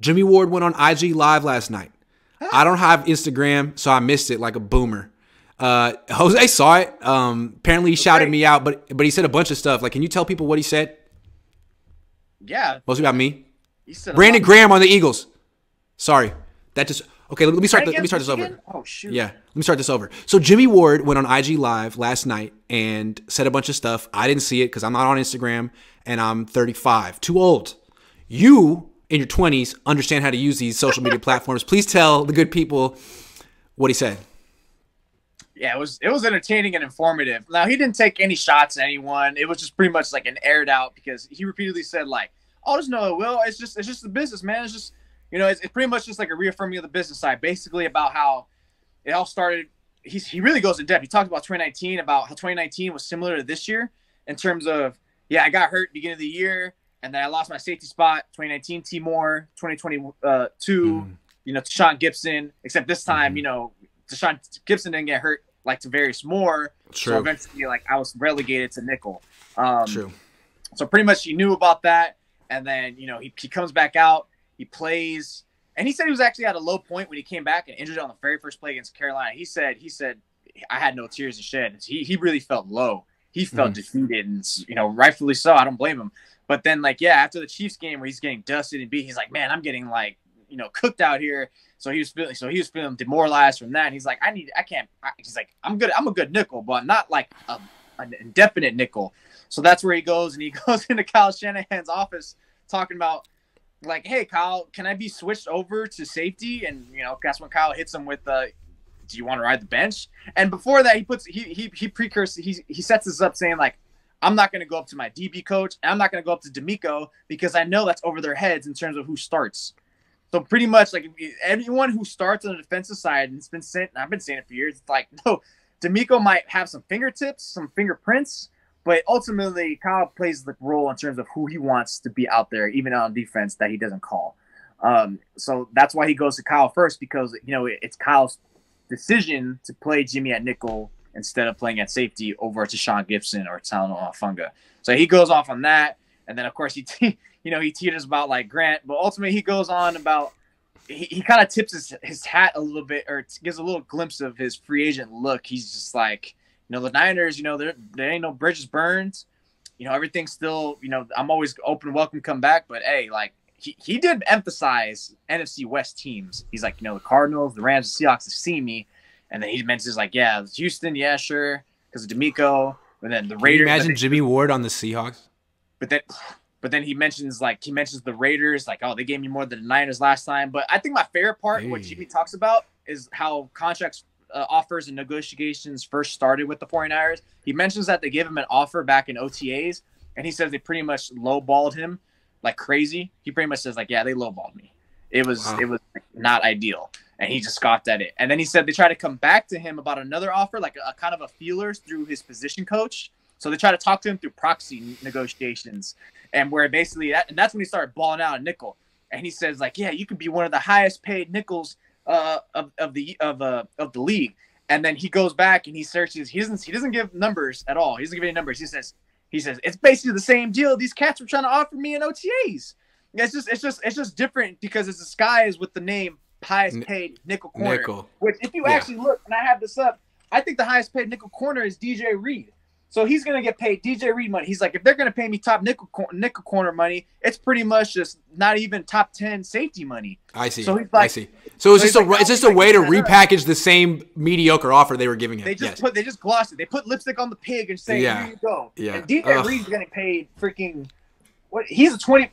Jimmie Ward went on IG Live last night. I don't have Instagram, so I missed it like a boomer. Jose saw it. Apparently he shouted me out, but he said a bunch of stuff. Like, can you tell people what he said? Yeah. Mostly about me. He said Brandon Graham on the Eagles. Sorry. That just okay, let me start this over. Oh shoot. Yeah, let me start this over. So Jimmie Ward went on IG Live last night and said a bunch of stuff. I didn't see it because I'm not on Instagram and I'm 35. Too old. You in your 20s understand how to use these social media platforms. Please tell the good people what he said. Yeah, it was entertaining and informative. Now, he didn't take any shots at anyone. It was just pretty much like an aired out because he repeatedly said like, "Oh, just no, Will. It's just the business, man. It's just, you know, it's pretty much just like a reaffirming of the business side, basically about how it all started." He really goes in depth. He talked about 2019, about how 2019 was similar to this year in terms of, yeah, I got hurt beginning of the year, and then I lost my safety spot. 2019, T. Moore. 2022, you know, Deshaun Gibson. Except this time, you know, Deshaun Gibson didn't get hurt like Tavarius Moore. True. So eventually, like, I was relegated to nickel. True. So pretty much he knew about that. And then, you know, he comes back out, he plays. And he said he was actually at a low point when he came back and injured on the very first play against Carolina. He said, I had no tears to shed. He really felt low. He felt defeated, and, you know, rightfully so. I don't blame him. But then, like, yeah, after the Chiefs game where he's getting dusted and beat, he's like, man, I'm getting, like, you know, cooked out here. So he was feeling demoralized from that. And he's like, he's like, I'm a good nickel, but not like an indefinite nickel. So that's where he goes, and he goes into Kyle Shanahan's office talking about, like, hey, Kyle, can I be switched over to safety? And, you know, that's when Kyle hits him with do you want to ride the bench? And before that, he sets this up saying, like, I'm not going to go up to my DB coach, and I'm not going to go up to D'Amico because I know that's over their heads in terms of who starts. So pretty much, like, everyone who starts on the defensive side, and I've been saying it for years, it's like, no, D'Amico might have some fingertips, some fingerprints, but ultimately Kyle plays the role in terms of who he wants to be out there, even on defense, that he doesn't call. So that's why he goes to Kyle first, because, you know, it's Kyle's decision to play Jimmie at nickel instead of playing at safety over to Sean Gibson or Talanoa Funga. So he goes off on that. And then, of course, he teeters about, like, Grant. But ultimately, he goes on about he kind of tips his hat a little bit, or gives a little glimpse of his free agent look. He's just like, you know, the Niners, you know, there ain't no bridges burned. You know, everything's still, you know, I'm always open, welcome, come back. But, hey, like, he did emphasize NFC West teams. He's like, you know, the Cardinals, the Rams, the Seahawks have seen me. And then he mentions, like, yeah, Houston, yeah, sure, because of D'Amico. And then the Raiders. Can you imagine Jimmie Ward on the Seahawks? But then he mentions the Raiders, like, oh, they gave me more than the Niners last time. But I think my favorite part, what Jimmie talks about, is how contracts offers and negotiations first started with the 49ers. He mentions that they gave him an offer back in OTAs, and he says they pretty much lowballed him like crazy. He pretty much says, like, yeah, they lowballed me. It was not ideal. And he just scoffed at it. And then he said they tried to come back to him about another offer, like a kind of a feelers through his position coach. So they try to talk to him through proxy negotiations, and where basically that's when he started balling out a nickel. And he says, like, yeah, you could be one of the highest paid nickels of the league. And then he goes back and he searches. He doesn't give numbers at all. He doesn't give any numbers. He says it's basically the same deal these cats were trying to offer me in OTAs. It's just different because it's disguised with the name highest paid nickel corner. Which, if you actually look, and I have this up, I think the highest paid nickel corner is DJ Reed. So he's going to get paid DJ Reed money. He's like, if they're going to pay me top nickel corner money, it's pretty much just not even top 10 safety money. I see. So he's like, I see. So it's just a way to repackage the same mediocre offer they were giving him. They just glossed it. They put lipstick on the pig and say, here you go. Yeah. And DJ Reed's getting paid freaking what? He's a 20.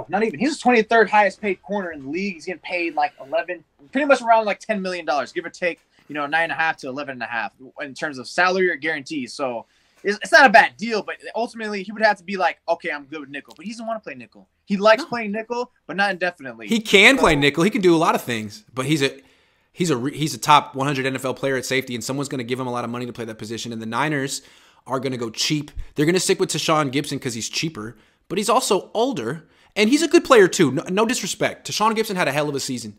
Not even. He's the 23rd highest paid corner in the league. He's getting paid like 11, pretty much around like $10 million, give or take. You know, 9.5 to 11.5 in terms of salary or guarantees. So it's not a bad deal, but ultimately he would have to be like, okay, I'm good with nickel, but he doesn't want to play nickel. He likes playing nickel, but not indefinitely. He can play nickel. He can do a lot of things, but he's a top 100 NFL player at safety, and someone's going to give him a lot of money to play that position. And the Niners are going to go cheap. They're going to stick with Tashawn Gibson because he's cheaper, but he's also older, and he's a good player too. No disrespect. Tashawn Gibson had a hell of a season,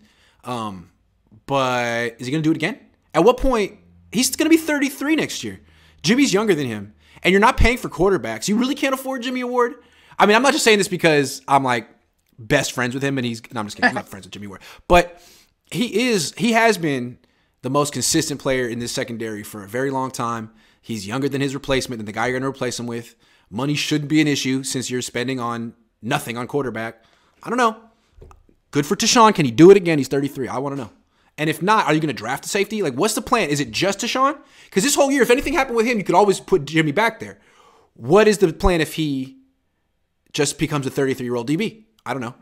but is he going to do it again? At what point? He's going to be 33 next year. Jimmie's younger than him, and you're not paying for quarterbacks. You really can't afford Jimmie Ward. I mean, I'm not just saying this because I'm like best friends with him, and no, I'm just kidding. I'm not friends with Jimmie Ward, but he has been the most consistent player in this secondary for a very long time. He's younger than his replacement, than the guy you're going to replace him with. Money shouldn't be an issue since you're spending on nothing on quarterback. I don't know. Good for Tashawn. Can he do it again? He's 33. I want to know. And if not, are you going to draft a safety? Like, what's the plan? Is it just Tashawn? Because this whole year, if anything happened with him, you could always put Jimmie back there. What is the plan if he just becomes a 33-year-old DB? I don't know.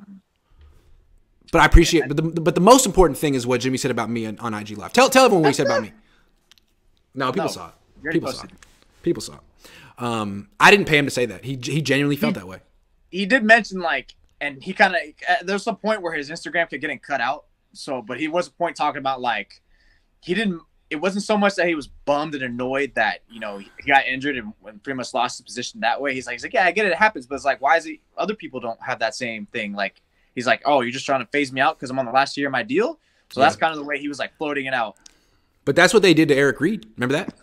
But I appreciate it. But the most important thing is what Jimmie said about me on IG Live. Tell everyone what he said about me. No, people saw it. People saw it. I didn't pay him to say that. He genuinely felt that way. He did mention, like, and he kind of, there's some point where his Instagram kept getting cut out. So, but he was a point talking about, like, it wasn't so much that he was bummed and annoyed that, you know, he got injured and pretty much lost his position that way. He's like, yeah, I get it. It happens. But it's like, why is he, other people don't have that same thing? Like, he's like, oh, you're just trying to phase me out because I'm on the last year of my deal. So that's kind of the way he was, like, floating it out. But that's what they did to Eric Reed. Remember that?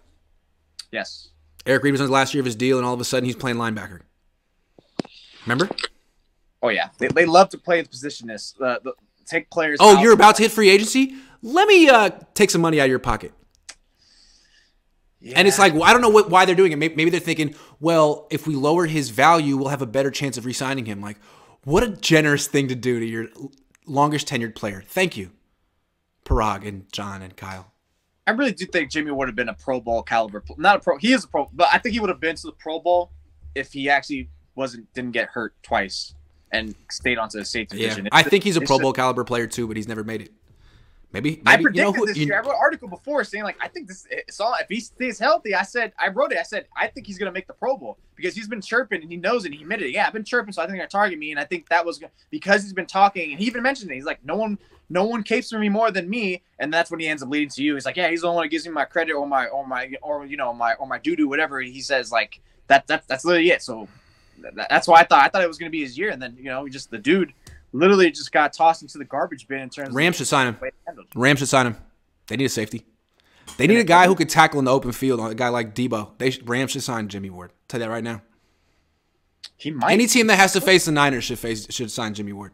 Yes. Eric Reed was on the last year of his deal, and all of a sudden he's playing linebacker. Remember? Oh, yeah. They love to play the positionist. Take players. Oh, you're about to hit free agency? Let me take some money out of your pocket. Yeah. And it's like, well, I don't know why they're doing it. Maybe they're thinking, well, if we lower his value, we'll have a better chance of re-signing him. Like, what a generous thing to do to your longest tenured player. Thank you, Parag and John and Kyle. I really do think Jimmie would have been a Pro Bowl caliber. Not a pro. He is a pro, but I think he would have been to the Pro Bowl if he actually didn't get hurt twice and stayed onto the safety division. I think he's a Pro Bowl caliber player too, but he's never made it. Maybe I predicted this year. I wrote an article before saying, like, I think if he stays healthy, I said I think he's gonna make the Pro Bowl because he's been chirping and he knows it. And he admitted it. Yeah, I've been chirping, so I think they're gonna target me. And I think that was because he's been talking, and he even mentioned it. He's like, no one capes for me more than me, and that's when he ends up leading to you. He's like, yeah, he's the only one that gives me my credit or my doo doo, whatever. And he says, like, that's literally it. So that's why I thought it was gonna be his year, and then the dude literally just got tossed into the garbage bin in terms. Rams should sign him. Rams should sign him. They need a safety. They need a guy who could tackle in the open field. A guy like Debo. Rams should sign Jimmie Ward. I'll tell you that right now. He might. Any team that has to face the Niners should sign Jimmie Ward.